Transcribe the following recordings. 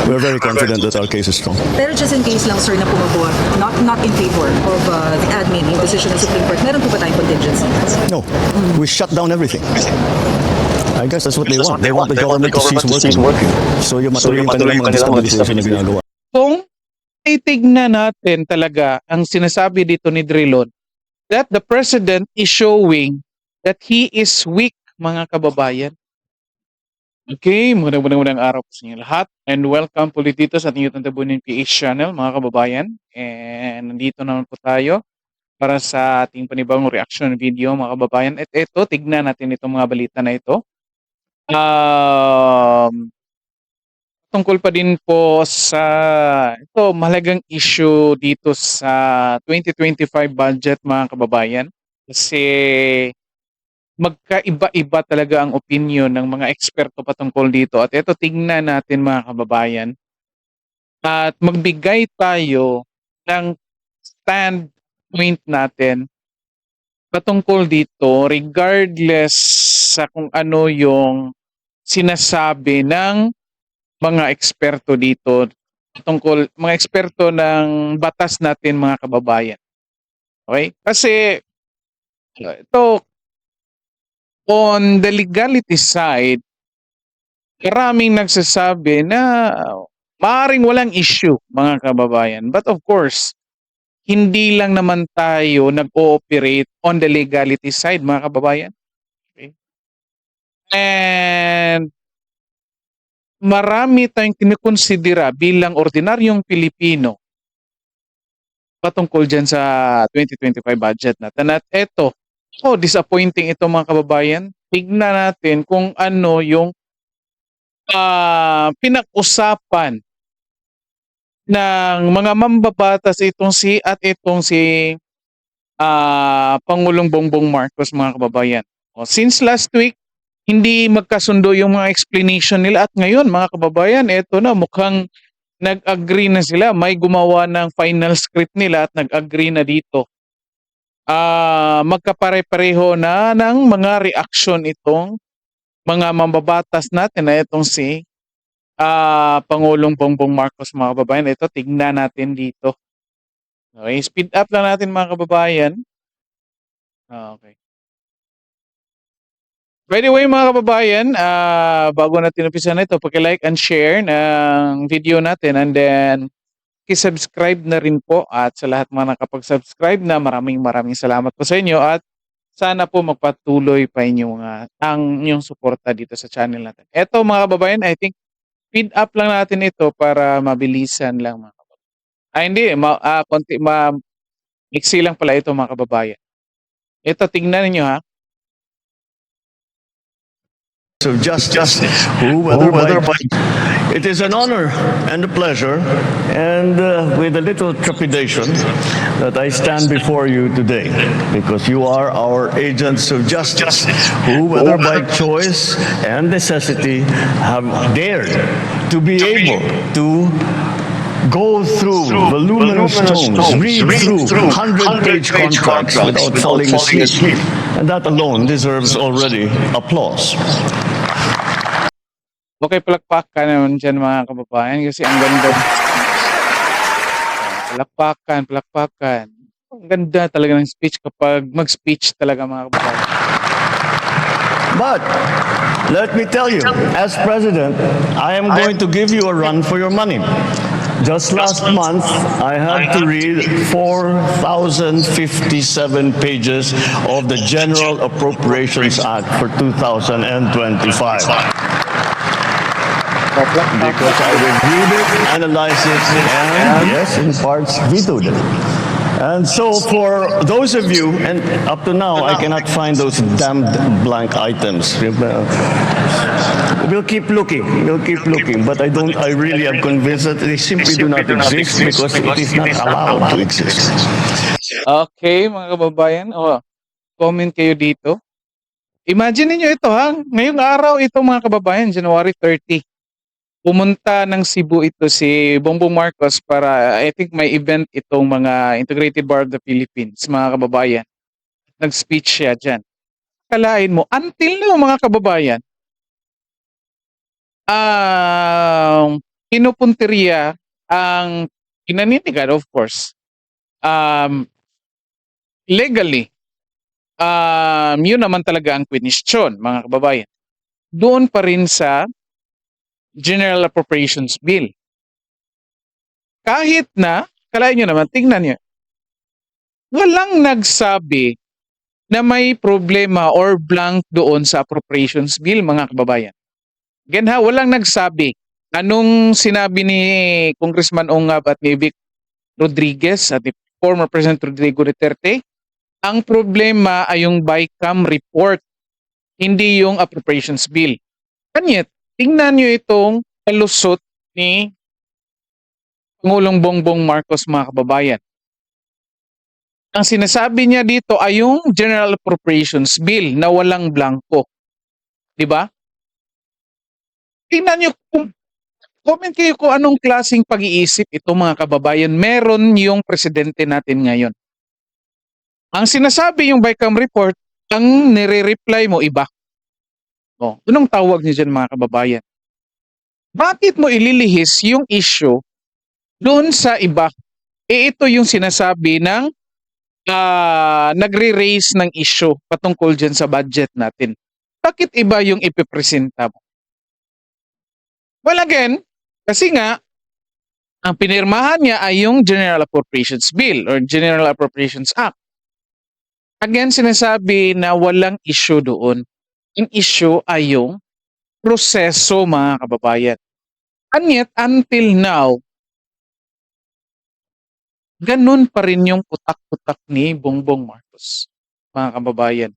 We're very confident that our case is strong. Pero just in case lang, sir, na pumabuhat, not in favor of the admin, yung decision ng Supreme Court, meron po ba tayong contingency? No, we shut down everything. I guess that's what they want. They want the government to cease working. So yung matuloy yung kanilang mga destabilization na ginagawa. Kung titignan natin talaga ang sinasabi dito ni Drilon, that the president is showing that he is weak, mga kababayan. Okay, magandang araw po sa inyo lahat and welcome po ulit dito sa ating YouTube Tabunin PH channel, mga kababayan. And nandito naman po tayo para sa ating panibagong reaction video, mga kababayan. At ito, tignan natin itong mga balita na ito. Tungkol pa din po sa ito, mahalagang issue dito sa 2025 budget, mga kababayan. Kasi magkaiba-iba talaga ang opinion ng mga eksperto patungkol dito. At ito, tingnan natin, mga kababayan. At magbigay tayo ng standpoint natin patungkol dito regardless sa kung ano yung sinasabi ng mga eksperto dito tungkol mga eksperto ng batas natin, mga kababayan. Okay? Kasi ito, on the legality side, maraming nagsasabi na maaaring walang issue, mga kababayan. But of course, hindi lang naman tayo nag-ooperate on the legality side, mga kababayan. Okay? And marami tayong kinikonsidera bilang ordinaryong Pilipino patungkol dyan sa 2025 budget natin. At eto, disappointing ito, mga kababayan. Tignan natin kung ano yung pinag-usapan ng mga mambabatas itong si Pangulong Bongbong Marcos, mga kababayan. Since last week, hindi magkasundo yung mga explanation nila at ngayon, mga kababayan, eto na, mukhang nag-agree na sila. May gumawa ng final script nila at nag-agree na dito. Magkapare-pareho na ng mga reaction itong mga mambabatas natin na itong si Pangulong Bongbong Marcos, mga kababayan. Ito, tignan natin dito. Okay, speed up lang natin, mga kababayan. Okay. By the way, mga kababayan, bago natin umpisa na ito, paki-like and share ng video natin and then subscribe na rin po at sa lahat mga nakapag-subscribe na maraming salamat po sa inyo at sana po magpatuloy pa ang inyong suporta dito sa channel natin. Eto, mga kababayan, I think speed up lang natin ito para mabilisan lang, mga kababayan. Iksi lang pala ito, mga kababayan. Ito, tingnan niyo ha. Of justice, it is an honor and a pleasure, and with a little trepidation, that I stand before you today, because you are our agents of justice, who, whether by choice and necessity, have dared to be able to go through voluminous tomes, read through 100-page contracts without falling asleep. And that alone deserves already applause. Okay, palakpakan naman dyan, mga kababayan, kasi ang ganda. Palakpakan. Ang ganda talaga ng speech kapag mag-speech talaga, mga kababayan. But let me tell you, as president, I am going to give you a run for your money. Just last month, I had to read 4,057 pages of the General Appropriations Act for 2025. Because I reviewed it, analyzed it, and yes, in parts, vetoed it. And so for those of you, and up to now, I cannot find those damned blank items. We'll keep looking, but I really am convinced that they simply do not exist because it is not allowed to exist. Okay, mga kababayan, comment kayo dito. Imagine niyo ito ha, ngayong araw ito, mga kababayan, January 30. Pumunta ng Cebu ito si Bongbong Marcos para, I think may event itong mga Integrated Bar of the Philippines, mga kababayan. Nag-speech siya dyan. Kalain mo, until now, mga kababayan, pinupunteriya ang pinaninigan, of course, legally, yun naman talaga ang question, mga kababayan. Doon pa rin sa General Appropriations Bill. Kahit na, kalahin nyo naman, tingnan nyo, walang nagsabi na may problema or blank doon sa Appropriations Bill, mga kababayan. Again ha, walang nagsabi. Anong sinabi ni Congressman Ongab at ni Vic Rodriguez at ni former President Rodrigo Duterte? Ang problema ay yung BICAM report, hindi yung Appropriations Bill. Kanyet, tingnan nyo itong palusot ni Pangulong Bongbong Marcos, mga kababayan. Ang sinasabi niya dito ay yung General Appropriations Bill na walang blanco. Di ba? Tingnan nyo, comment kayo kung anong klaseng pag-iisip ito, mga kababayan. Meron yung presidente natin ngayon. Ang sinasabi yung BICAM report, ang nire-reply mo iba. O, anong tawag niyo dyan, mga kababayan? Bakit mo ililihis yung issue doon sa iba? Ito yung sinasabi ng nagre-raise ng issue patungkol dyan sa budget natin. Bakit iba yung ipipresenta mo? Well, again, kasi nga, ang pinirmahan niya ay yung General Appropriations Bill or General Appropriations Act. Again, sinasabi na walang issue doon. Yung issue ay yung proseso, mga kababayan. And yet, until now, ganun pa rin yung putak-putak ni Bongbong Marcos, mga kababayan.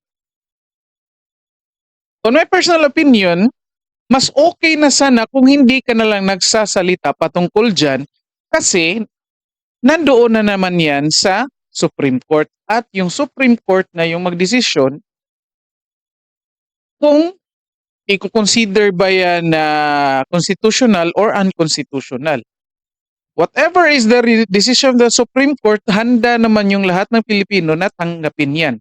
On my personal opinion, mas okay na sana kung hindi ka na lang nagsasalita patungkol dyan kasi nandoon na naman yan sa Supreme Court at yung Supreme Court na yung magdesisyon kung i-consider ba yan na constitutional or unconstitutional. Whatever is the decision of the Supreme Court, handa naman yung lahat ng Pilipino na tanggapin yan.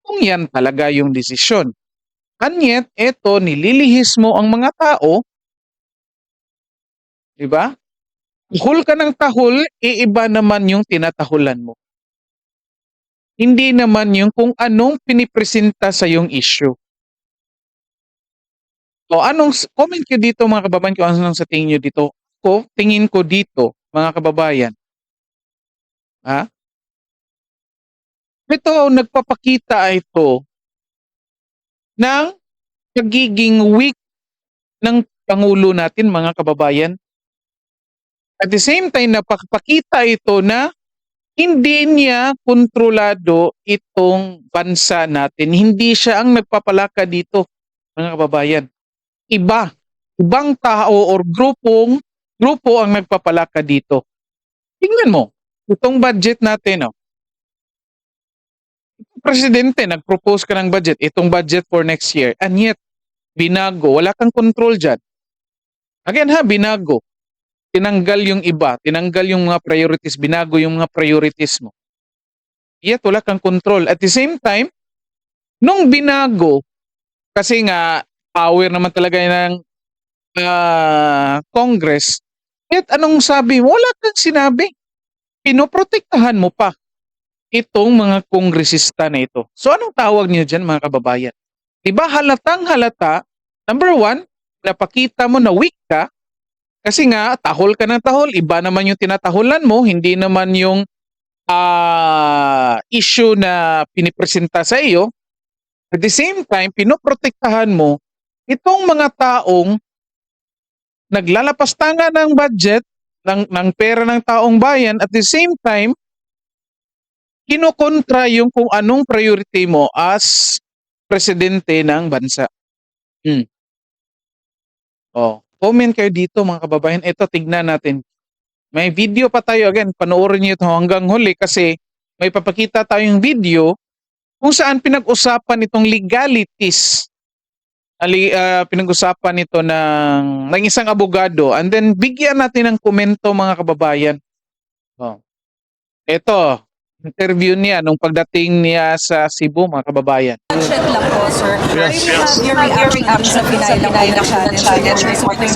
Kung yan talaga yung desisyon. And yet, eto, nililihis mo ang mga tao, di ba? Tahol ka ng tahol, iiba naman yung tinatahulan mo. Hindi naman yung kung anong pinipresenta sa yung issue. O anong, comment ko dito, mga kababayan, kung anong sa tingin nyo dito. Tingin ko dito, mga kababayan. Ha? Ito, nagpapakita ito ng pagiging weak ng Pangulo natin, mga kababayan. At the same time, napapakita ito na hindi niya kontrolado itong bansa natin. Hindi siya ang nagpapalaka dito, mga kababayan. Ibang tao or grupo ang nagpapalaka dito. Tingnan mo, itong budget natin, Presidente, nag-propose ka ng budget, itong budget for next year, and yet, binago, wala kang control dyan. Again binago. Tinanggal yung iba, tinanggal yung mga priorities, binago yung mga priorities mo. Yet, wala kang control. At the same time, nung binago, kasi nga, power naman talaga ng Congress, yet anong sabi? Wala kang sinabi. Pinoprotektahan mo pa itong mga kongresista na ito. So anong tawag niyo dyan, mga kababayan? Diba halatang halata, number one, napakita mo na weak ka, kasi nga tahol ka ng tahol, iba naman yung tinatahulan mo, hindi naman yung issue na pinipresenta sa iyo. At the same time, pinoprotektahan mo itong mga taong naglalapastangan ng budget, ng pera ng taong bayan, at the same time, kinokontra yung kung anong priority mo as presidente ng bansa. Comment kayo dito, mga kababayan. Ito, tignan natin. May video pa tayo. Again, panoorin niyo ito hanggang huli kasi may papakita tayong video kung saan pinag-usapan itong legalities. Pinag-usapan ito ng isang abogado, and then bigyan natin ng komento, mga kababayan. Ito, interview niya nung pagdating niya sa Cebu, mga kababayan. Check lang po, sir. Yes. Your reaction sa final na challenge ng Supreme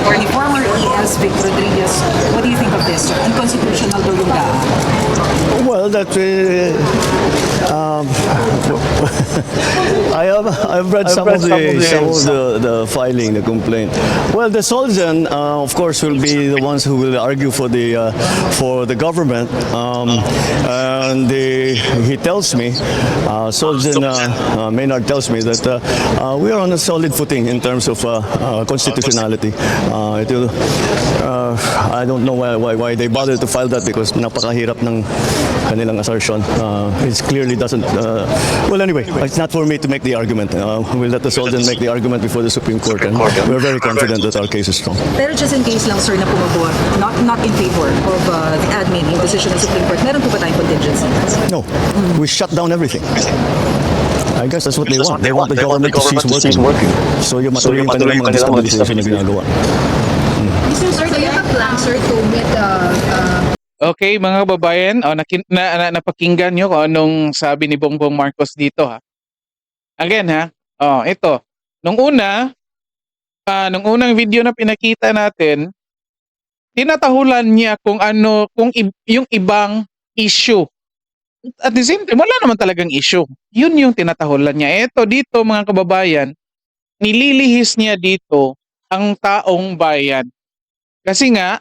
Court ni former ES Vic Rodriguez. What do you think of this, sir? Unconstitutional daw yung daan. Well, that I've read some of the filing, the complaint. Well, the Solzhen, of course, will be the ones who will argue for the government, and he tells me, Solzhen Maynard tells me that we are on a solid footing in terms of constitutionality. I don't know why they bother to file that, because napakahirap ng kanilang assertion. It clearly doesn't. Well, anyway, it's not for me to make the argument. We'll let the Soldiers make the argument before the Supreme Court, and we're very confident that our case is strong. Pero just in case lang, sir, na pumabor, not in favor of the admin, yung decision ng Supreme Court, meron po ba tayong contingency? No, we shut down everything. I guess that's what they want. They want the government to cease working. So yung matuloy yung kanilang mga destabilization na ginagawa. Sir, do you have plans, sir, to meet Okay, mga kababayan, napakinggan nyo kung anong sabi ni Bongbong Marcos dito, ha. Again, ha. Ito. Nung unang video na pinakita natin, tinatahulan niya kung yung ibang issue. At the same time, wala naman talagang issue. Yun yung tinatahulan niya. Ito dito, mga kababayan, nililihis niya dito ang taong bayan. Kasi nga,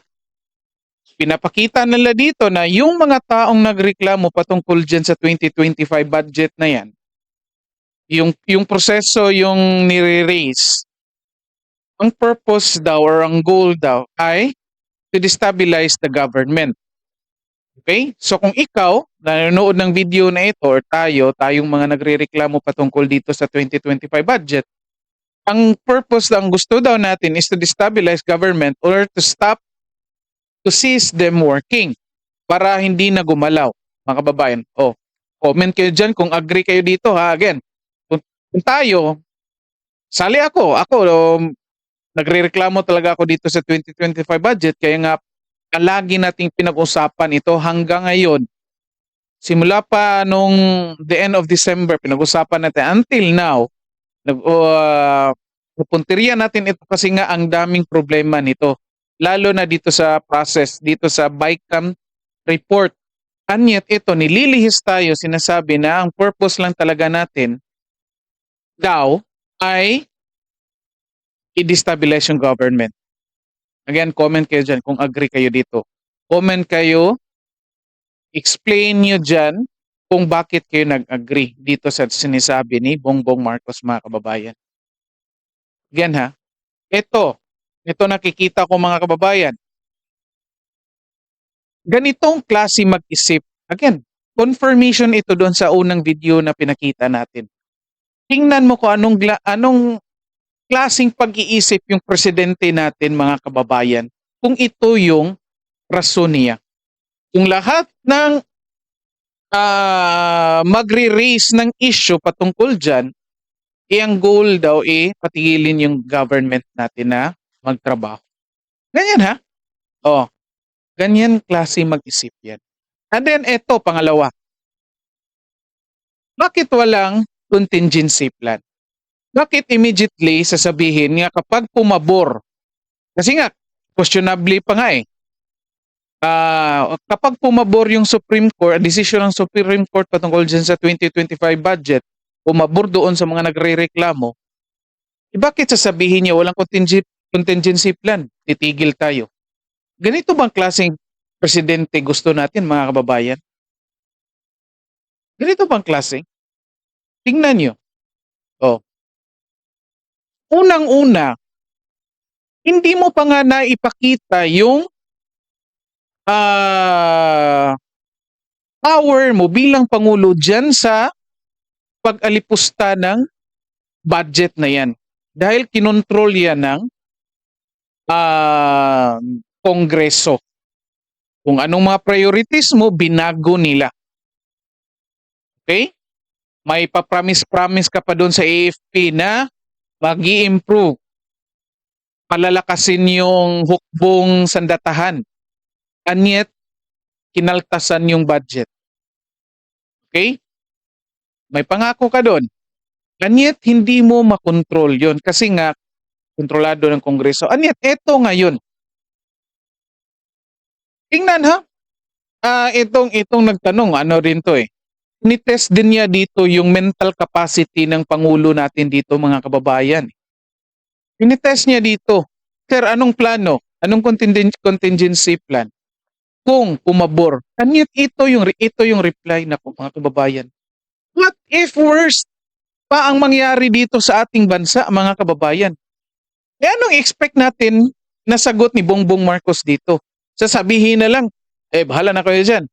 pinapakita nila dito na yung mga taong nagreklamo patungkol dyan sa 2025 budget na yan, yung proseso yung nire-raise, ang purpose daw or ang goal daw ay to destabilize the government. Okay? So kung ikaw, nanonood ng video na ito or tayong mga nagrereklamo patungkol dito sa 2025 budget, ang purpose lang gusto daw natin is to destabilize government or to cease them working para hindi na gumalaw, mga kababayan. Comment kayo dyan kung agree kayo dito, ha. Again, kung tayo, sali ako, nagrereklamo talaga ako dito sa 2025 budget, kaya nga lagi nating pinag-usapan ito hanggang ngayon. Simula pa nung the end of December, pinag-usapan natin until now, pupunteriya natin ito kasi nga ang daming problema nito. Lalo na dito sa process, dito sa BICAM report. Anyat ito, nililihis tayo, sinasabi na ang purpose lang talaga natin daw ay i-destabilize yung government. Again, comment kayo dyan kung agree kayo dito. Comment kayo, explain nyo dyan kung bakit kayo nag-agree dito sa sinasabi ni Bongbong Marcos, mga kababayan. Again, ha, ito nakikita ko, mga kababayan. Ganitong klase mag-isip. Again, confirmation ito doon sa unang video na pinakita natin. Tingnan mo kung anong klaseng pag-iisip yung presidente natin, mga kababayan, kung ito yung rason niya. Kung lahat ng magre-raise ng issue patungkol dyan, ang goal daw patigilin yung government natin na magtrabaho. Ganyan, ha? Ganyan klase mag-isip yan. And then, eto, pangalawa. Bakit walang contingency plan? Bakit immediately sasabihin nga kapag pumabor? Kasi nga, questionably pa nga kapag pumabor yung Supreme Court, decision ng Supreme Court patungkol dyan sa 2025 budget, pumabor doon sa mga nagre-reklamo, bakit sasabihin niya walang contingency plan? Titigil tayo. Ganito bang klaseng presidente gusto natin, mga kababayan? Ganito bang klase? Tingnan nyo. Unang-una, hindi mo pa nga naipakita yung power mo bilang Pangulo dyan sa pag-alipusta ng budget na yan. Dahil kinontrol yan ng Kongreso. Kung anong mga priorities mo, binago nila. Okay? May pa-promise ka pa doon sa AFP na mag-i-improve. Palalakasin yung hukbong sandatahan. And yet, kinaltasan yung budget. Okay? May pangako ka doon. And yet, hindi mo makontrol yon kasi nga, kontrolado ng Kongreso. And yet, eto ngayon. Tingnan ha. Itong nagtanong, ano rin to eh. Nitest din niya dito yung mental capacity ng Pangulo natin dito, mga kababayan. Tinitest niya dito. Sir, anong plano? Anong contingency plan? Kung pumabor. And yet, ito yung reply na mga kababayan. What if worst pa ang mangyari dito sa ating bansa, mga kababayan? Eh anong expect natin na sagot ni Bongbong Marcos dito? Sasabihin na lang, bahala na kayo dyan.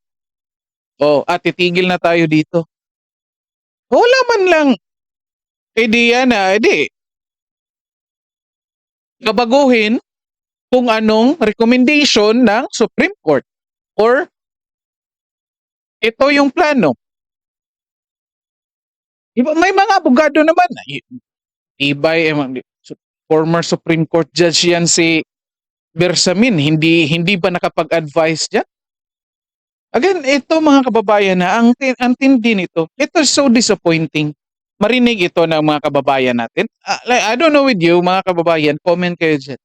Titigil na tayo dito. Wala man lang ideya na, babaguhin kung anong recommendation ng Supreme Court or ito yung plano. Iba, may mga abogado naman. Former Supreme Court Judge yan si Bersamin. Hindi ba nakapag-advise dyan? Again, ito mga kababayan na ang tindi nito. Ito is so disappointing. Marinig ito ng mga kababayan natin. I don't know with you, mga kababayan, comment kayo dyan.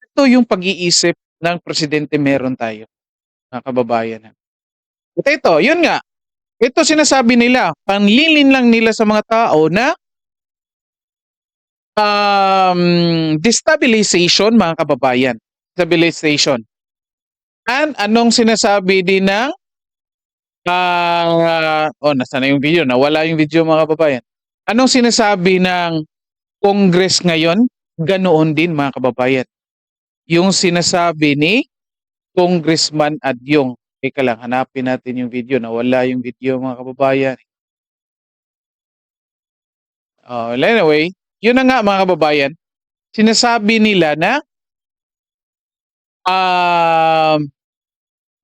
Ito yung pag-iisip ng presidente meron tayo, mga kababayan. At ito, yun nga. Ito sinasabi nila, panlilin lang nila sa mga tao na destabilization, mga kababayan. Stabilization. And anong sinasabi din ng nasa na yung video? Nawala yung video, mga kababayan. Anong sinasabi ng Congress ngayon? Ganoon din, mga kababayan. Yung sinasabi ni Congressman Adyong. Teka lang, hanapin natin yung video. Nawala yung video, mga kababayan. Anyway, yun na nga, mga kababayan. Sinasabi nila na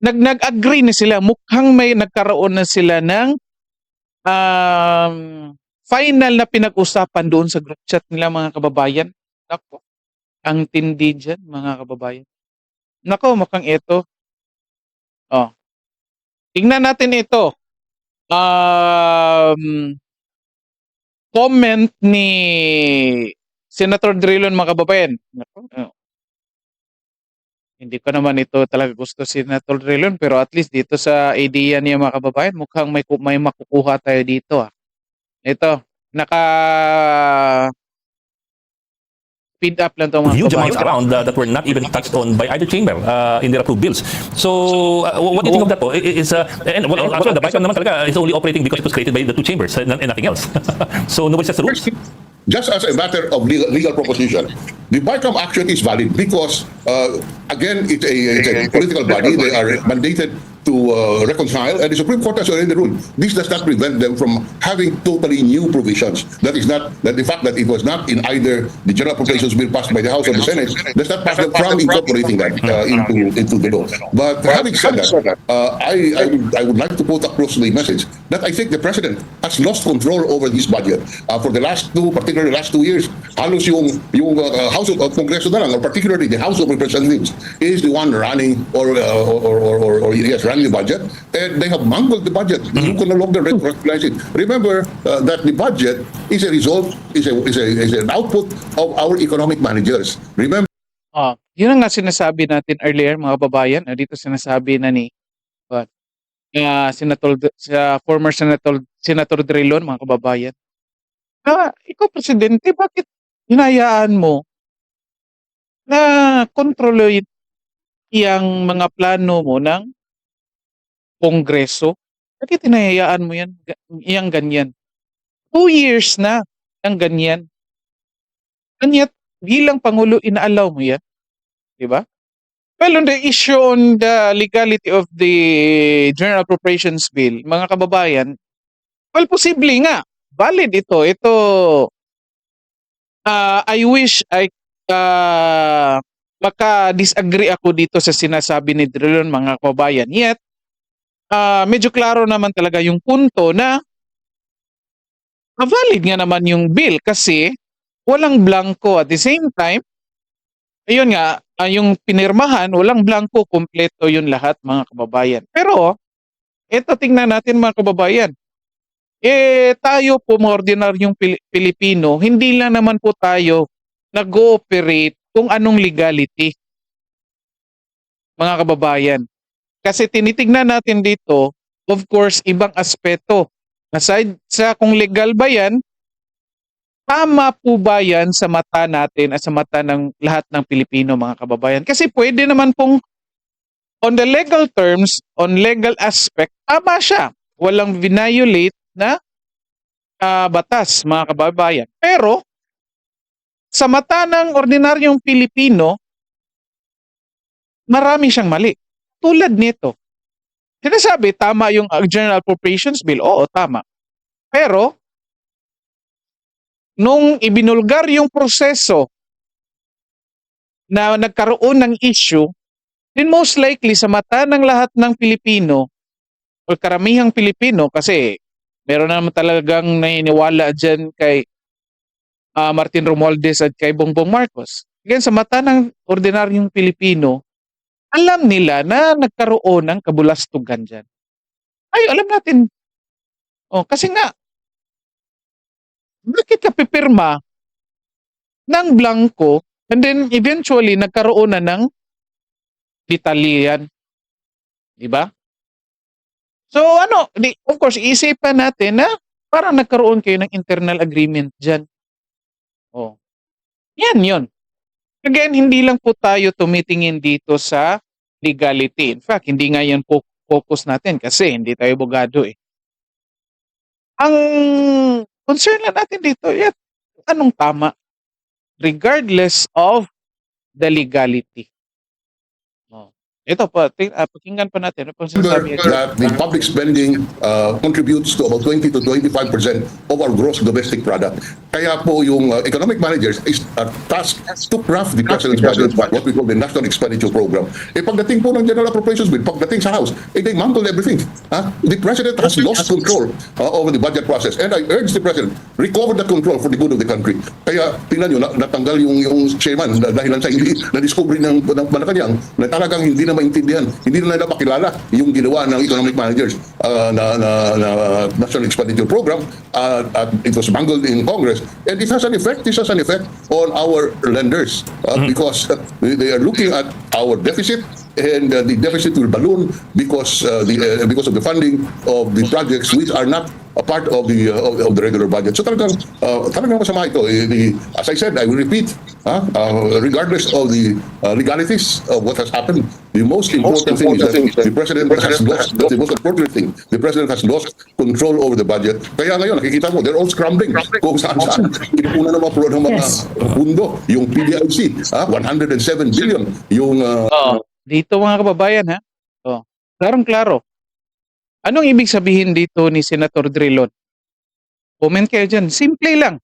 nag-agree na sila. Mukhang may nagkaroon na sila ng final na pinag-usapan doon sa group chat nila, mga kababayan. Nako, ang tindi dyan, mga kababayan. Nako, mukhang ito. Tingnan natin ito. Comment ni Senator Drilon, mga kababayan. Nako, hindi ko naman ito talaga gusto si Senator Drilon, pero at least dito sa idea niya, mga kababayan, mukhang may makukuha tayo dito. Ito, speed up lang ito, mga huge kababayan. amounts around that were not even touched on by either chamber in their approved bills. So, what do you think of that po? Actually, the BICAM naman talaga is only operating because it was created by the two chambers and nothing else. So, nobody sets the rules. Just as a matter of legal proposition, the BICAM action is valid because, again, it's a political body. They are mandated to reconcile, and the Supreme Court has already ruled. This does not prevent them from having totally new provisions. That is not that the fact that it was not in either the General Appropriations Bill passed by the House or the Senate does not pass them from incorporating that into the law. But having said that, I would like to put across the message that I think the President has lost control over this budget for the last particularly last 2 years. Halos yung House of Congreso na lang, or particularly the House of Representatives, is the one running or running the budget, and they have mangled the budget. You can no longer recognize it. Remember that the budget is a result, is an output of our economic managers. Remember. Yun ang nga sinasabi natin earlier, mga babayan. Dito sinasabi na ni former Senator Drilon, mga kababayan. Ikaw, Presidente, bakit hinayaan mo na kontrolin yung mga plano mo ng Kongreso? Bakit hinayaan mo yan? Yang ganyan. 2 years na ang ganyan. And yet, bilang Pangulo, inaalaw mo yan. Diba? Well, on the issue on the legality of the General Appropriations Bill, mga kababayan, well, posible nga. Valid ito. I wish maka-disagree ako dito sa sinasabi ni Drilon, mga kababayan. Yet, medyo klaro naman talaga yung punto na valid nga naman yung bill kasi walang blanco. At the same time, ayun nga, yung pinirmahan, walang blanco, kompleto yun lahat, mga kababayan. Pero, ito tingnan natin, mga kababayan. Tayo po mga ordinaryong Pilipino, hindi lang naman po tayo nag-ooperate kung anong legality, mga kababayan. Kasi tinitignan natin dito, of course, ibang aspeto. Aside sa kung legal ba yan, tama po ba yan sa mata natin at sa mata ng lahat ng Pilipino, mga kababayan? Kasi pwede naman pong on the legal terms, on legal aspect, tama siya. Walang violate na batas, mga kababayan. Pero, sa mata ng ordinaryong Pilipino, marami siyang mali. Tulad nito. Sinasabi, tama yung General Appropriations Bill. Oo, tama. Pero, nung ibinulgar yung proseso na nagkaroon ng issue, then most likely sa mata ng lahat ng Pilipino, o karamihang Pilipino, kasi meron naman talagang naniniwala dyan kay Martin Romualdez at kay Bongbong Marcos. Again, sa mata ng ordinaryong Pilipino, alam nila na nagkaroon ng kabulastugan dyan. Ay, alam natin. Kasi nga, bakit ka pipirma ng blanco and then eventually nagkaroon na ng detalye. Diba? So of course, iisipan natin na parang nagkaroon kayo ng internal agreement dyan. Yan yun. Again, hindi lang po tayo tumitingin dito sa legality. In fact, hindi nga yan focus natin kasi hindi tayo abogado eh. Ang concern lang natin dito, anong tama? Regardless of the legality. Ito po, pakinggan pa natin. Ano pong sinasabi niya? that the public spending contributes to about 20 to 25% of our gross domestic product. Kaya po yung economic managers is tasked to craft the President's budget, what we call the National Expenditure Program. Pagdating po ng General Appropriations Bill, pagdating sa House, they mumble everything. The President has lost control over the budget process. And I urge the President, recover that control for the good of the country. Kaya tingnan nyo, natanggal yung chairman dahil sa hindi na-discovery ng Malacanang na talagang hindi na maintindihan, hindi na nila makilala yung ginawa ng economic managers na National Expenditure Program at it was bungled in Congress, and it has an effect on our lenders because they are looking at our deficit, and the deficit will balloon because of the funding of the projects which are not a part of the regular budget. So talagang masama ito. As I said, I will repeat, regardless of the legalities of what has happened, the most important thing is that the President has lost, that's the most important thing, the President has lost control over the budget. Kaya ngayon, nakikita mo, they're all scrambling kung saan-saan. Ipuna ng mga pundo, yung PDIC, 107 billion, yung... Dito mga kababayan ha. Klarong-klaro. Anong ibig sabihin dito ni Senator Drilon? Comment kayo dyan. Simple lang.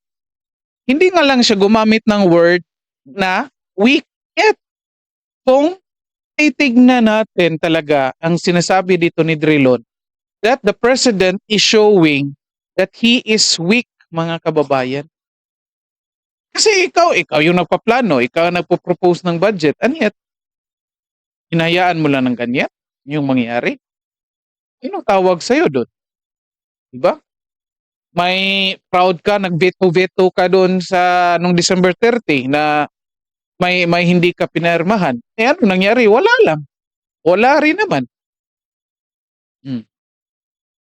Hindi nga lang siya gumamit ng word na weak yet. Kung titignan natin talaga ang sinasabi dito ni Drilon, that the President is showing that he is weak, mga kababayan. Kasi ikaw yung nagpaplano, ikaw ang nagpo-propose ng budget, and yet, hinayaan mo lang ng ganyan yung mangyari. Anong tawag sa'yo doon? Diba? May proud ka, nag-veto ka doon sa nung December 30 na may hindi ka pinirmahan. Ano nangyari? Wala lang. Wala rin naman.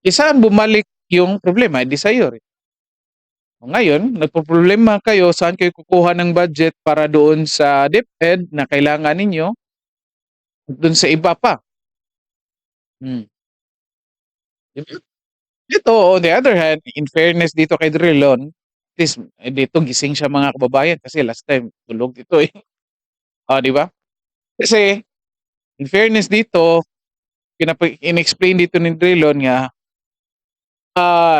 Saan bumalik yung problema? Di sa'yo rin. Ngayon, nagpo-problema kayo, saan kayo kukuha ng budget para doon sa DepEd na kailangan ninyo? Doon sa iba pa. Ito, on the other hand, in fairness dito kay Drilon, at least dito gising siya mga kababayan kasi last time tulog dito eh. Di ba? Kasi, in fairness dito, in-explain dito ni Drilon nga,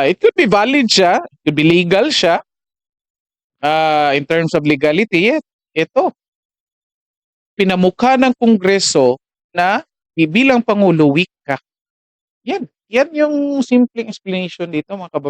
it could be valid siya, it could be legal siya, in terms of legality, yet, ito, pinamukha ng Kongreso na bilang Pangulo weak ka. Yan yung simpleng explanation dito mga kababayan.